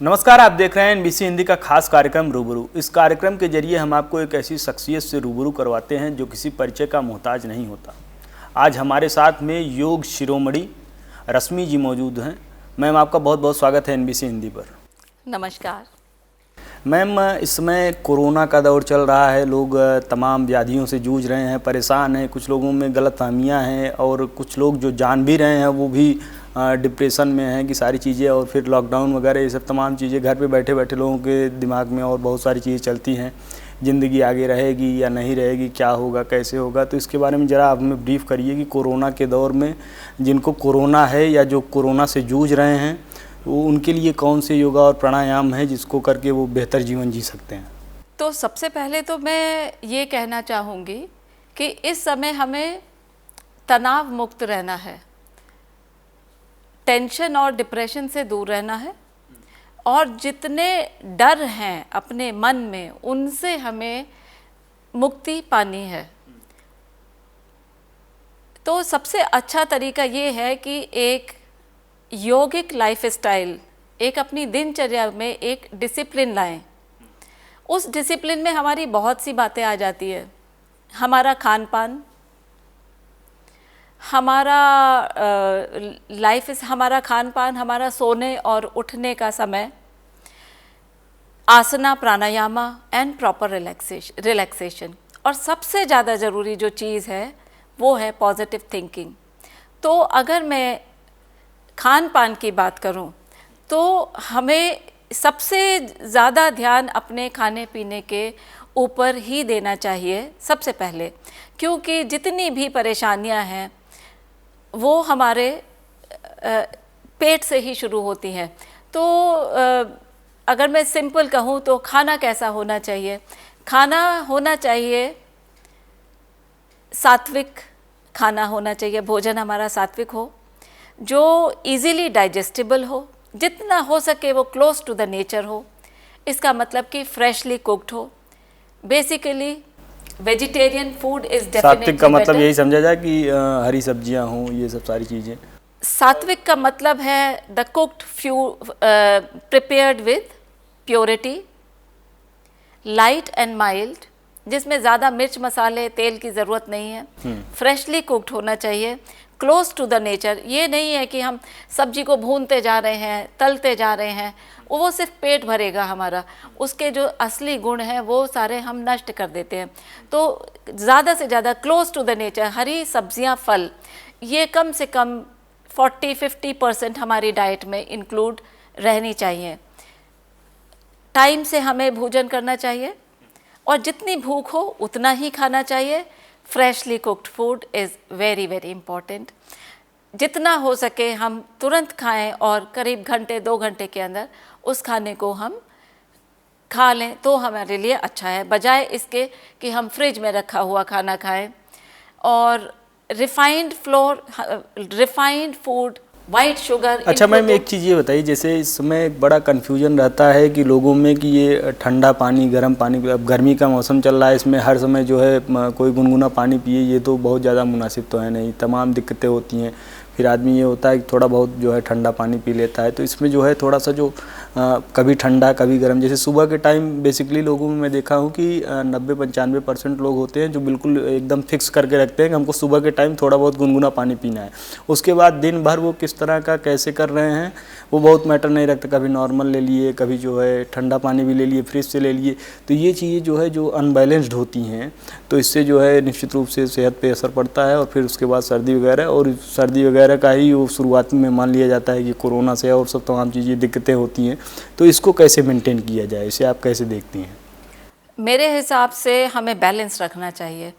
नमस्कार, आप देख रहे हैं एनबीसी हिंदी का खास कार्यक्रम रूबरू। इस कार्यक्रम के जरिए हम आपको एक ऐसी शख्सियत से रूबरू करवाते हैं जो किसी परिचय का मोहताज नहीं होता। आज हमारे साथ में योग शिरोमणि रश्मि जी मौजूद हैं। मैम, आपका बहुत बहुत स्वागत है एनबीसी हिंदी पर। नमस्कार मैम, इस समय कोरोना का दौर चल रहा है, लोग तमाम व्याधियों से जूझ रहे हैं, परेशान हैं, कुछ लोगों में गलतफहमियां हैं और कुछ लोग जो जान भी रहे हैं वो भी डिप्रेशन में हैं कि सारी चीज़ें, और फिर लॉकडाउन वगैरह ये सब तमाम चीज़ें घर पे बैठे बैठे लोगों के दिमाग में और बहुत सारी चीज़ें चलती हैं। ज़िंदगी आगे रहेगी या नहीं रहेगी, क्या होगा, कैसे होगा, तो इसके बारे में ज़रा आप हमें ब्रीफ करिए कि कोरोना के दौर में जिनको कोरोना है या जो कोरोना से जूझ रहे हैं वो उनके लिए कौन से योगा और प्राणायाम है जिसको करके वो बेहतर जीवन जी सकते हैं। तो सबसे पहले तो मैं ये कहना चाहूँगी कि इस समय हमें तनाव मुक्त रहना है, टेंशन और डिप्रेशन से दूर रहना है, और जितने डर हैं अपने मन में उनसे हमें मुक्ति पानी है। तो सबसे अच्छा तरीका ये है कि एक योगिक लाइफस्टाइल, एक अपनी दिनचर्या में एक डिसिप्लिन लाएं। उस डिसिप्लिन में हमारी बहुत सी बातें आ जाती है। हमारा खान पान, हमारा खान पान, हमारा सोने और उठने का समय, आसना, प्राणायामा एंड प्रॉपर रिलैक्सेशन। और सबसे ज़्यादा ज़रूरी जो चीज़ है वो है पॉजिटिव थिंकिंग। तो अगर मैं खान पान की बात करूं तो हमें सबसे ज़्यादा ध्यान अपने खाने पीने के ऊपर ही देना चाहिए सबसे पहले, क्योंकि जितनी भी परेशानियां हैं वो हमारे पेट से ही शुरू होती हैं। तो अगर मैं सिंपल कहूँ तो खाना कैसा होना चाहिए? खाना होना चाहिए सात्विक खाना होना चाहिए, भोजन हमारा सात्विक हो, जो इजीली डाइजेस्टिबल हो, जितना हो सके वो क्लोज टू द नेचर हो। इसका मतलब कि फ्रेशली कुक्ड हो। Basically vegetarian food is definitely सात्विक का मतलब यही समझा जाए कि हरी सब्जियां हों, ये सब सारी चीज़ें। सात्विक का मतलब है the cooked prepared with purity, light and mild, जिसमें ज़्यादा मिर्च मसाले तेल की ज़रूरत नहीं है। फ्रेशली कुक्ड होना चाहिए, क्लोज टू द नेचर। ये नहीं है कि हम सब्जी को भूनते जा रहे हैं, तलते जा रहे हैं, वो सिर्फ पेट भरेगा हमारा, उसके जो असली गुण हैं वो सारे हम नष्ट कर देते हैं। तो ज़्यादा से ज़्यादा क्लोज टू द नेचर, हरी सब्जियां, फल, ये कम से कम 40-50% हमारी डाइट में इंक्लूड रहनी चाहिए। टाइम से हमें भोजन करना चाहिए और जितनी भूख हो उतना ही खाना चाहिए। Freshly cooked food is very very important. जितना हो सके हम तुरंत खाएं और करीब घंटे 2 घंटे के अंदर उस खाने को हम खा लें तो हमारे लिए अच्छा है, बजाय इसके कि हम फ्रिज में रखा हुआ खाना खाएं। और रिफाइंड फूड, वाइट शुगर। अच्छा मैम, एक चीज़ ये बताइए, जैसे इस समय एक बड़ा कन्फ्यूजन रहता है कि लोगों में कि ये ठंडा पानी, गर्म पानी, अब गर्मी का मौसम चल रहा है, इसमें हर समय जो है कोई गुनगुना पानी पिए, ये तो बहुत ज़्यादा मुनासिब तो है नहीं, तमाम दिक्कतें होती हैं। फिर आदमी ये होता है कि थोड़ा बहुत जो है ठंडा पानी पी लेता है, तो इसमें जो है थोड़ा सा जो कभी ठंडा कभी गर्म, जैसे सुबह के टाइम बेसिकली लोगों में मैं देखा हूँ कि 90-95% लोग होते हैं जो बिल्कुल एकदम फिक्स करके रखते हैं कि हमको सुबह के टाइम थोड़ा बहुत गुनगुना पानी पीना है। उसके बाद दिन भर वो किस तरह का कैसे कर रहे हैं वो बहुत मैटर नहीं रखता, कभी नॉर्मल ले लिए, कभी जो है ठंडा पानी भी ले लिए, फ्रिज से ले लिए। तो ये चीज़ें जो है जो अनबैलेंस्ड होती हैं, तो इससे जो है निश्चित रूप से सेहत पे असर पड़ता है। और फिर उसके बाद सर्दी वगैरह का ही वो शुरुआत में मान लिया जाता है कि कोरोना से और सब तमाम चीज़ें दिक्कतें होती हैं। तो इसको कैसे मेंटेन किया जाए, इसे आप कैसे देखती हैं? मेरे हिसाब से हमें बैलेंस रखना चाहिए।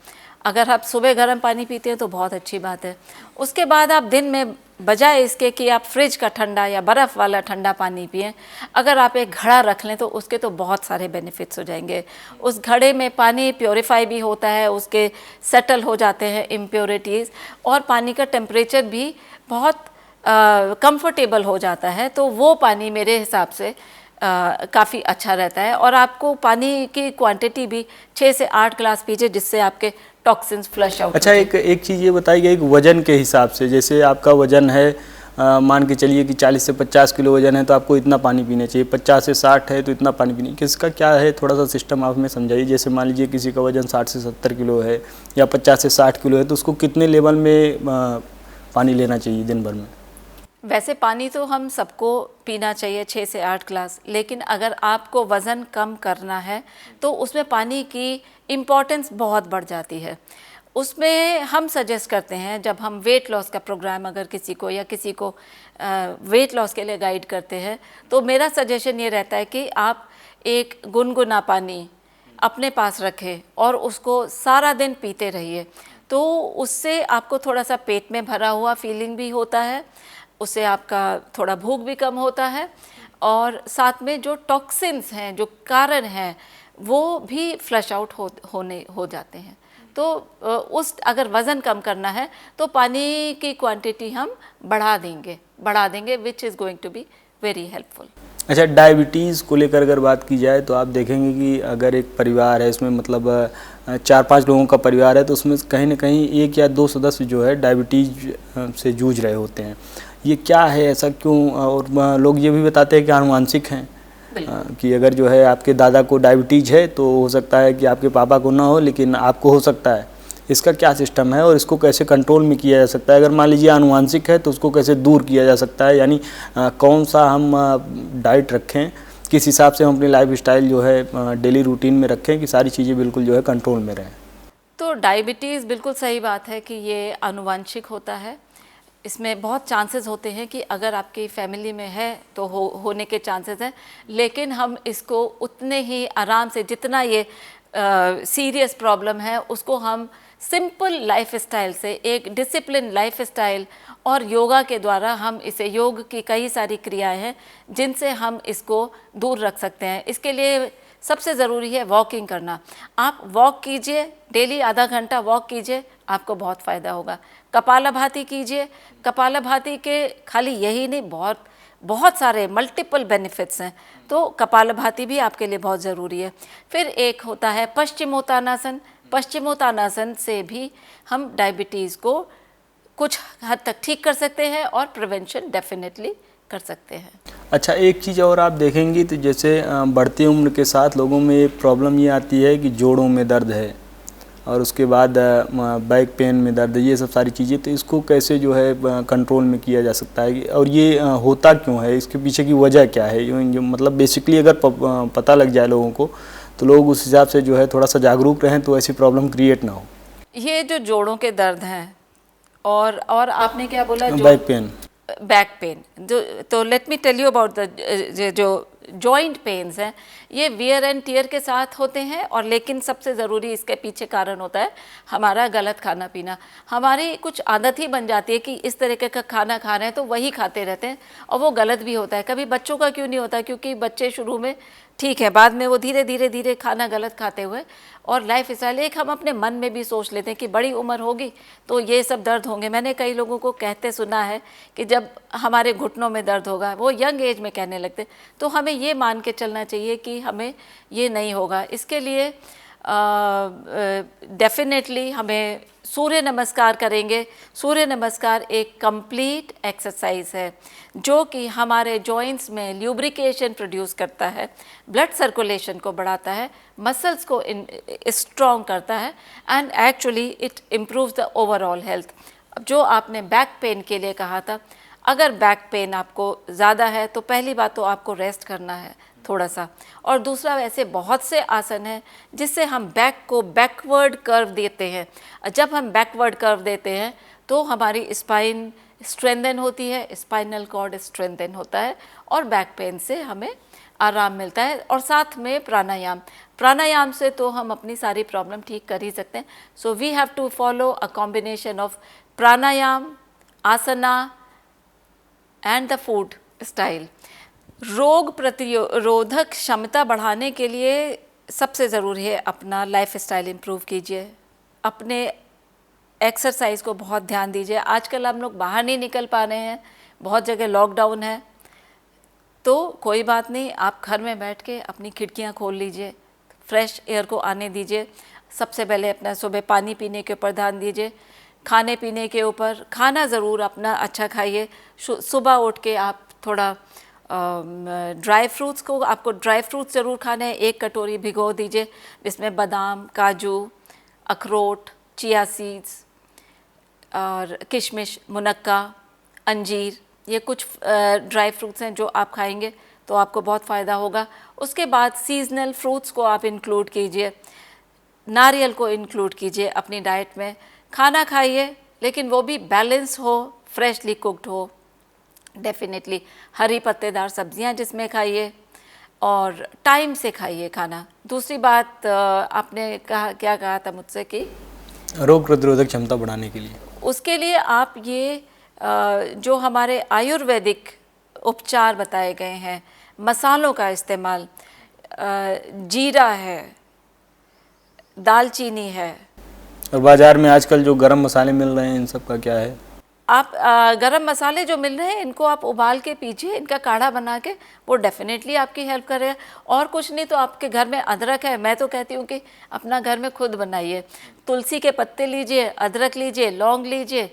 अगर आप सुबह गर्म पानी पीते हैं तो बहुत अच्छी बात है। उसके बाद आप दिन में बजाय इसके कि आप फ्रिज का ठंडा या बर्फ़ वाला ठंडा पानी पिएं, अगर आप एक घड़ा रख लें तो उसके तो बहुत सारे बेनिफिट्स हो जाएंगे। उस घड़े में पानी प्योरीफाई भी होता है, उसके सेटल हो जाते हैं इम्प्योरिटीज़, और पानी का टेम्परेचर भी बहुत कंफर्टेबल हो जाता है। तो वो पानी मेरे हिसाब से काफ़ी अच्छा रहता है। और आपको पानी की क्वांटिटी भी 6 से 8 ग्लास पीजिए, जिससे आपके टॉक्सिन्स फ्लश आउट। अच्छा, एक चीज़ ये बताइए, एक वज़न के हिसाब से, जैसे आपका वज़न है मान के चलिए कि 40 से 50 किलो वजन है तो आपको इतना पानी पीना चाहिए, 50 से 60 है तो इतना पानी पीना, किसका क्या है थोड़ा सा सिस्टम आप हमें समझाइए। जैसे मान लीजिए किसी का वजन 60 से 70 किलो है या 50 से 60 किलो है तो उसको कितने लेवल में पानी लेना चाहिए दिन भर में? वैसे पानी तो हम सबको पीना चाहिए 6 से 8 ग्लास, लेकिन अगर आपको वज़न कम करना है तो उसमें पानी की इम्पॉर्टेंस बहुत बढ़ जाती है। उसमें हम सजेस्ट करते हैं, जब हम वेट लॉस का प्रोग्राम अगर किसी को या किसी को वेट लॉस के लिए गाइड करते हैं, तो मेरा सजेशन ये रहता है कि आप एक गुनगुना पानी अपने पास रखें और उसको सारा दिन पीते रहिए। तो उससे आपको थोड़ा सा पेट में भरा हुआ फीलिंग भी होता है, उससे आपका थोड़ा भूख भी कम होता है और साथ में जो टॉक्सिन्स हैं, जो कारण हैं, वो भी फ्लश आउट हो जाते हैं। तो उस अगर वज़न कम करना है तो पानी की क्वांटिटी हम बढ़ा देंगे which is going to be very helpful. अच्छा, डायबिटीज़ को लेकर अगर बात की जाए तो आप देखेंगे कि अगर एक परिवार है, इसमें मतलब 4-5 लोगों का परिवार है तो उसमें कहीं ना कहीं 1 या 2 सदस्य जो है डायबिटीज़ से जूझ रहे होते हैं। ये क्या है, ऐसा क्यों? और लोग ये भी बताते हैं कि आनुवांशिक हैं, कि अगर जो है आपके दादा को डायबिटीज़ है तो हो सकता है कि आपके पापा को ना हो लेकिन आपको हो सकता है। इसका क्या सिस्टम है और इसको कैसे कंट्रोल में किया जा सकता है? अगर मान लीजिए आनुवांशिक है तो उसको कैसे दूर किया जा सकता है, यानी कौन सा हम डाइट रखें, किस हिसाब से हम अपनी लाइफ स्टाइल जो है डेली रूटीन में रखें कि सारी चीज़ें बिल्कुल जो है कंट्रोल में रहें? तो डायबिटीज़ बिल्कुल सही बात है कि ये आनुवांशिक होता है। इसमें बहुत चांसेस होते हैं कि अगर आपकी फैमिली में है तो होने के चांसेस हैं, लेकिन हम इसको उतने ही आराम से, जितना ये सीरियस प्रॉब्लम है, उसको हम सिंपल लाइफस्टाइल से, एक डिसिप्लिन लाइफस्टाइल और योगा के द्वारा हम इसे, योग की कई सारी क्रियाएं हैं जिनसे हम इसको दूर रख सकते हैं। इसके लिए सबसे ज़रूरी है वॉकिंग करना। आप वॉक कीजिए, डेली आधा घंटा वॉक कीजिए, आपको बहुत फ़ायदा होगा। कपालभाति कीजिए। कपालभाति के खाली यही नहीं, बहुत सारे मल्टीपल बेनिफिट्स हैं, तो कपालभाति भी आपके लिए बहुत ज़रूरी है। फिर एक होता है पश्चिमोत्तानासन। पश्चिमोत्तानासन से भी हम डायबिटीज़ को कुछ हद तक ठीक कर सकते हैं और प्रिवेंशन डेफिनेटली कर सकते हैं। अच्छा, एक चीज़ और आप देखेंगी तो जैसे बढ़ती उम्र के साथ लोगों में एक प्रॉब्लम ये आती है कि जोड़ों में दर्द है और उसके बाद बैक पेन में दर्द, ये सब सारी चीज़ें, तो इसको कैसे जो है कंट्रोल में किया जा सकता है और ये होता क्यों है, इसके पीछे की वजह क्या है? जो मतलब बेसिकली अगर पता लग जाए लोगों को तो लोग उस हिसाब से जो है थोड़ा सा जागरूक रहें तो ऐसी प्रॉब्लम क्रिएट ना हो। ये जो जोड़ों के दर्द हैं और आपने क्या बोला? बैक पेन तो let me tell you about the जो जॉइंट पेन्स हैं, ये वियर एंड टियर के साथ होते हैं और लेकिन सबसे ज़रूरी इसके पीछे कारण होता है हमारा गलत खाना पीना। हमारी कुछ आदत ही बन जाती है कि इस तरीके का खाना खा रहे हैं तो वही खाते रहते हैं और वो गलत भी होता है। कभी बच्चों का क्यों नहीं होता? क्योंकि बच्चे शुरू में ठीक है, बाद में वो धीरे धीरे खाना गलत खाते हुए और लाइफ स्टाइल, एक हम अपने मन में भी सोच लेते हैं कि बड़ी उम्र होगी तो ये सब दर्द होंगे। मैंने कई लोगों को कहते सुना है कि जब हमारे घुटनों में दर्द होगा, वो यंग एज में कहने लगते। तो हमें ये मान के चलना चाहिए कि हमें ये नहीं होगा। इसके लिए डेफिनेटली हमें सूर्य नमस्कार करेंगे। सूर्य नमस्कार एक कंप्लीट एक्सरसाइज है जो कि हमारे जॉइंट्स में ल्यूब्रिकेशन प्रोड्यूस करता है, ब्लड सर्कुलेशन को बढ़ाता है, मसल्स को स्ट्रॉन्ग करता है and actually it improves the overall health. जो आपने बैक पेन के लिए कहा था, अगर बैक पेन आपको ज़्यादा है तो पहली बात तो आपको रेस्ट करना है थोड़ा सा, और दूसरा वैसे बहुत से आसन हैं जिससे हम बैक को बैकवर्ड कर्व देते हैं। जब हम बैकवर्ड कर्व देते हैं तो हमारी स्पाइन स्ट्रेंथन होती है, स्पाइनल कॉर्ड स्ट्रेंथन होता है और बैक पेन से हमें आराम मिलता है। और साथ में प्राणायाम से तो हम अपनी सारी प्रॉब्लम ठीक कर ही सकते हैं। So we have to follow a combination of pranayama, asana and the food style. रोग प्रतिरोधक क्षमता बढ़ाने के लिए सबसे ज़रूरी है अपना लाइफ स्टाइल इम्प्रूव कीजिए, अपने एक्सरसाइज को बहुत ध्यान दीजिए। आजकल हम लोग बाहर नहीं निकल पा रहे हैं, बहुत जगह लॉकडाउन है, तो कोई बात नहीं, आप घर में बैठ के अपनी खिड़कियां खोल लीजिए, फ्रेश एयर को आने दीजिए। सबसे पहले अपना सुबह पानी पीने के ऊपर ध्यान दीजिए। खाने पीने के ऊपर, खाना ज़रूर अपना अच्छा खाइए। सुबह उठ के आप थोड़ा ड्राई फ्रूट्स को, आपको ड्राई फ्रूट्स ज़रूर खाने हैं, 1 कटोरी भिगो दीजिए, जिसमें बादाम, काजू, अखरोट, चिया सीड्स और किशमिश, मुनक्का, अंजीर, ये कुछ ड्राई फ्रूट्स हैं जो आप खाएंगे तो आपको बहुत फ़ायदा होगा। उसके बाद सीजनल फ्रूट्स को आप इंक्लूड कीजिए, नारियल को इंक्लूड कीजिए अपनी डाइट में। खाना खाइए लेकिन वो भी बैलेंस हो, फ्रेशली कुक्ड हो। डेफिनेटली हरी पत्तेदार सब्जियां जिसमें खाइए और टाइम से खाइए खाना। दूसरी बात, आपने कहा, क्या कहा था मुझसे कि रोग प्रतिरोधक क्षमता बढ़ाने के लिए, उसके लिए आप ये जो हमारे आयुर्वेदिक उपचार बताए गए हैं, मसालों का इस्तेमाल, जीरा है, दालचीनी है, और बाज़ार में आजकल जो गरम मसाले मिल रहे हैं इन सब का क्या है? आप गरम मसाले जो मिल रहे हैं इनको आप उबाल के पीजिए, इनका काढ़ा बना के, वो डेफिनेटली आपकी हेल्प करेगा। और कुछ नहीं तो आपके घर में अदरक है, मैं तो कहती हूँ कि अपना घर में खुद बनाइए। तुलसी के पत्ते लीजिए, अदरक लीजिए, लौंग लीजिए,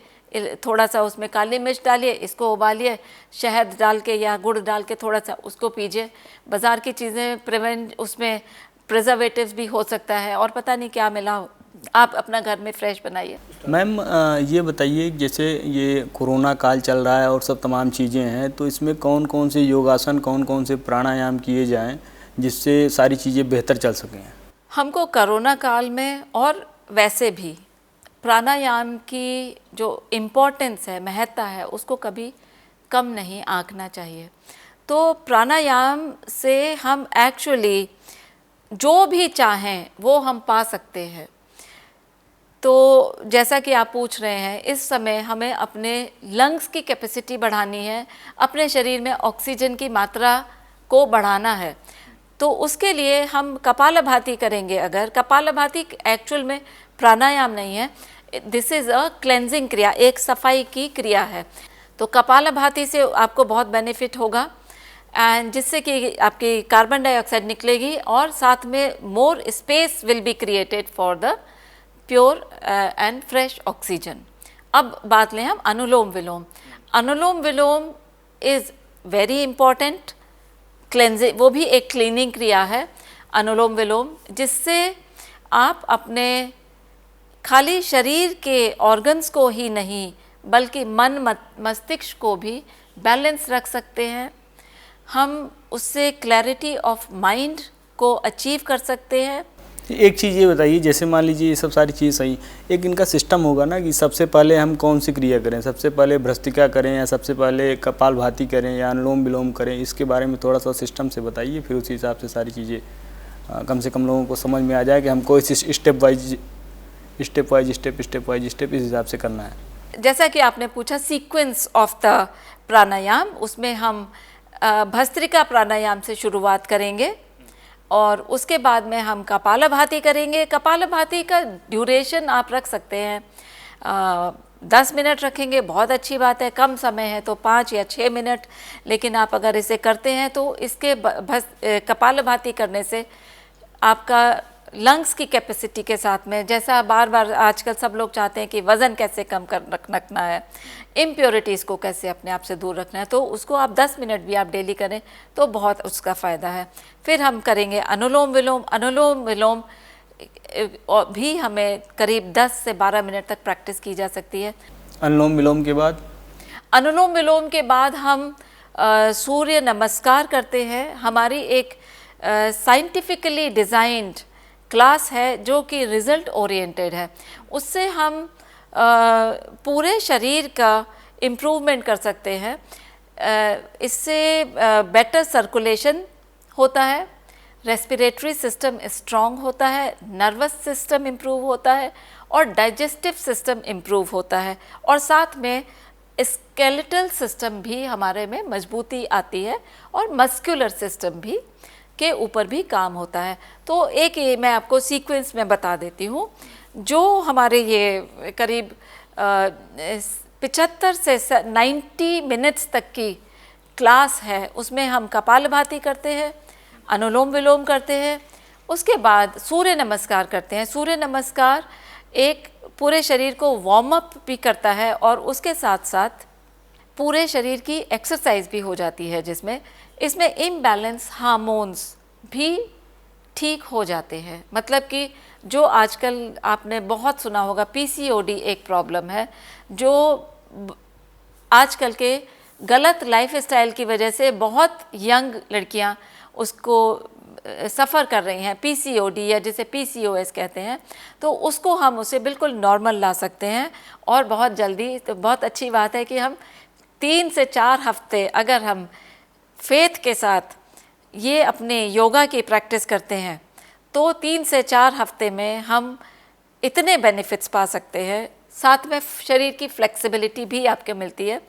थोड़ा सा उसमें काली मिर्च डालिए, इसको उबालिए, शहद डाल के या गुड़ डाल के थोड़ा सा उसको पीजिए। बाज़ार की चीज़ें उसमें प्रिजर्वेटिव्स भी हो सकता है और पता नहीं क्या मिला हो, आप अपना घर में फ्रेश बनाइए। मैम ये बताइए, जैसे ये कोरोना काल चल रहा है और सब तमाम चीज़ें हैं, तो इसमें कौन कौन से योगासन, कौन कौन से प्राणायाम किए जाएं जिससे सारी चीज़ें बेहतर चल सकें? हमको कोरोना काल में और वैसे भी प्राणायाम की जो इम्पोर्टेंस है, महत्ता है, उसको कभी कम नहीं आंकना चाहिए। तो प्राणायाम से हम एक्चुअली जो भी चाहें वो हम पा सकते हैं। तो जैसा कि आप पूछ रहे हैं, इस समय हमें अपने लंग्स की कैपेसिटी बढ़ानी है, अपने शरीर में ऑक्सीजन की मात्रा को बढ़ाना है। तो उसके लिए हम कपालभाति करेंगे। अगर कपालभाति एक्चुअल में प्राणायाम नहीं है, दिस इज़ अ क्लेंजिंग क्रिया, एक सफाई की क्रिया है। तो कपालभाति से आपको बहुत बेनिफिट होगा, एंड जिससे कि आपकी कार्बन डाइऑक्साइड निकलेगी और साथ में more space will be created for the pure and fresh oxygen. अब बात लें हम अनुलोम विलोम। अनुलोम विलोम इज़ वेरी इम्पॉर्टेंट क्लेंजिंग, वो भी एक क्लीनिंग क्रिया है अनुलोम विलोम, जिससे आप अपने खाली शरीर के ऑर्गन्स को ही नहीं बल्कि मन मस्तिष्क को भी बैलेंस रख सकते हैं। हम उससे क्लैरिटी ऑफ माइंड को अचीव कर सकते हैं। एक चीज़ ये बताइए, जैसे मान लीजिए ये सब सारी चीज़ सही, एक इनका सिस्टम होगा ना कि सबसे पहले हम कौन सी क्रिया करें, सबसे पहले भ्रस्त्रिका करें या सबसे पहले कपालभाति करें या अनुलोम विलोम करें, इसके बारे में थोड़ा सा सिस्टम से बताइए, फिर उसी हिसाब से सारी चीज़ें कम से कम लोगों को समझ में आ जाए कि हमको इस स्टेप वाइज स्टेप इस हिसाब से करना है। जैसा कि आपने पूछा सीक्वेंस ऑफ द प्राणायाम, उसमें हम भस्त्रिका प्राणायाम से शुरुआत करेंगे और उसके बाद में हम कपालभाति करेंगे। कपालभाति का ड्यूरेशन आप रख सकते हैं 10 मिनट रखेंगे, बहुत अच्छी बात है। कम समय है तो 5 या 6 मिनट, लेकिन आप अगर इसे करते हैं तो इसके कपालभाति करने से आपका लंग्स की कैपेसिटी के साथ में, जैसा बार बार आजकल सब लोग चाहते हैं कि वज़न कैसे कम कर रखना है, इम्प्योरिटीज़ को कैसे अपने आप से दूर रखना है, तो उसको आप 10 मिनट भी आप डेली करें तो बहुत उसका फ़ायदा है। फिर हम करेंगे अनुलोम विलोम। अनुलोम विलोम भी हमें करीब 10 से 12 मिनट तक प्रैक्टिस की जा सकती है। अनुलोम विलोम के बाद हम सूर्य नमस्कार करते हैं। हमारी एक साइंटिफिकली डिज़ाइंड क्लास है जो कि रिज़ल्ट ओरिएंटेड है। उससे हम पूरे शरीर का इम्प्रूवमेंट कर सकते हैं। इससे बेटर सर्कुलेशन होता है, रेस्पिरेटरी सिस्टम स्ट्रॉन्ग होता है, नर्वस सिस्टम इम्प्रूव होता है और डाइजेस्टिव सिस्टम इम्प्रूव होता है, और साथ में स्केलेटल सिस्टम भी हमारे में मजबूती आती है और मस्कुलर सिस्टम भी के ऊपर भी काम होता है। तो एक ये मैं आपको सीक्वेंस में बता देती हूँ। जो हमारे ये करीब 75 से 90 मिनट्स तक की क्लास है, उसमें हम कपालभाति करते हैं, अनुलोम विलोम करते हैं, उसके बाद सूर्य नमस्कार करते हैं। सूर्य नमस्कार एक पूरे शरीर को वार्म अप भी करता है और उसके साथ साथ पूरे शरीर की एक्सरसाइज भी हो जाती है, जिसमें इसमें इम्बैलेंस हार्मोन्स भी ठीक हो जाते हैं। मतलब कि जो आजकल आपने बहुत सुना होगा पीसीओडी एक प्रॉब्लम है, जो आजकल के गलत लाइफस्टाइल की वजह से बहुत यंग लड़कियां उसको सफ़र कर रही हैं, पीसीओडी या जिसे पीसीओएस कहते हैं। तो उसको हम उसे बिल्कुल नॉर्मल ला सकते हैं और बहुत जल्दी। तो बहुत अच्छी बात है कि हम 3 से 4 हफ्ते अगर हम फेथ के साथ ये अपने योगा की प्रैक्टिस करते हैं तो 3 से 4 हफ्ते में हम इतने बेनिफिट्स पा सकते हैं। साथ में शरीर की फ्लेक्सिबिलिटी भी आपको मिलती है।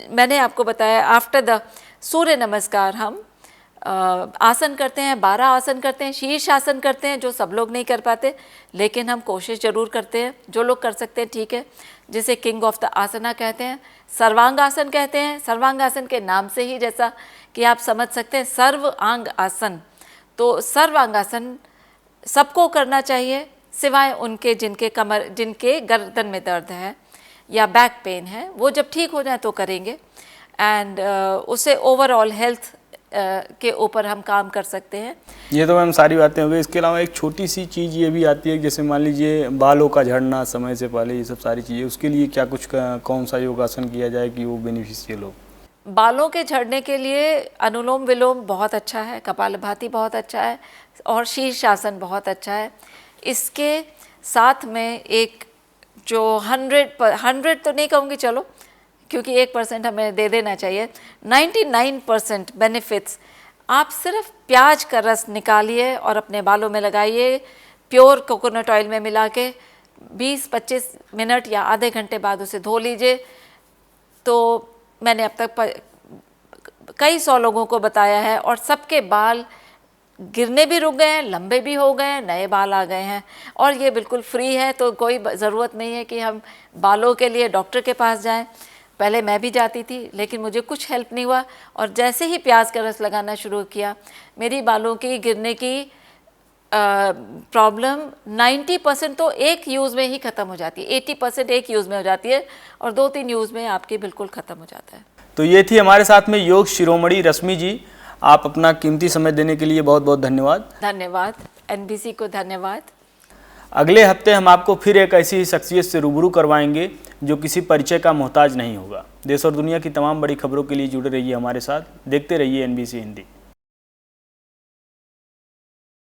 मैंने आपको बताया आफ्टर द सूर्य नमस्कार हम आसन करते हैं, 12 आसन करते हैं, शीर्ष आसन करते हैं जो सब लोग नहीं कर पाते, लेकिन हम कोशिश ज़रूर करते हैं। जो लोग कर सकते हैं ठीक है, जिसे किंग ऑफ द आसना कहते हैं, सर्वांगासन कहते हैं। सर्वांगासन के नाम से ही जैसा कि आप समझ सकते हैं सर्व अंग आसन, तो सर्वांगासन सबको करना चाहिए सिवाय उनके जिनके गर्दन में दर्द है या बैक पेन है, वो जब ठीक हो जाए तो करेंगे। एंड उससे ओवरऑल हेल्थ के ऊपर हम काम कर सकते हैं। ये तो मैम सारी बातें हो गई। इसके अलावा एक छोटी सी चीज़ ये भी आती है, जैसे मान लीजिए बालों का झड़ना समय से पहले, ये सब सारी चीज़ें, उसके लिए क्या कुछ कौन सा योगासन किया जाए कि वो बेनिफिशियल हो? बालों के झड़ने के लिए अनुलोम विलोम बहुत अच्छा है, कपालभाति बहुत अच्छा है और शीर्षासन बहुत अच्छा है। इसके साथ में एक जो 100 तो नहीं कहूँगी चलो, क्योंकि 1% हमें दे देना चाहिए, 99% बेनिफिट्स। आप सिर्फ प्याज का रस निकालिए और अपने बालों में लगाइए, प्योर कोकोनट ऑयल में मिला के 20-25 मिनट या आधे घंटे बाद उसे धो लीजिए। तो मैंने अब तक कई 100 लोगों को बताया है और सबके बाल गिरने भी रुक गए हैं, लंबे भी हो गए हैं, नए बाल आ गए हैं और ये बिल्कुल फ्री है। तो कोई ज़रूरत नहीं है कि हम बालों के लिए डॉक्टर के पास जाएं। पहले मैं भी जाती थी लेकिन मुझे कुछ हेल्प नहीं हुआ, और जैसे ही प्याज का रस लगाना शुरू किया मेरी बालों की गिरने की प्रॉब्लम 90% तो एक यूज़ में ही ख़त्म हो जाती है, 80% एक यूज़ में हो जाती है और 2-3 यूज़ में आपकी बिल्कुल ख़त्म हो जाता है। तो ये थी हमारे साथ में योग शिरोमणि रश्मि जी। आप अपना कीमती समय देने के लिए बहुत बहुत धन्यवाद। धन्यवाद, NBC को धन्यवाद। अगले हफ्ते हम आपको फिर एक ऐसी शख्सियत से रूबरू करवाएंगे जो किसी परिचय का मोहताज नहीं होगा। देश और दुनिया की तमाम बड़ी खबरों के लिए जुड़े रहिए हमारे साथ, देखते रहिए NBC हिंदी।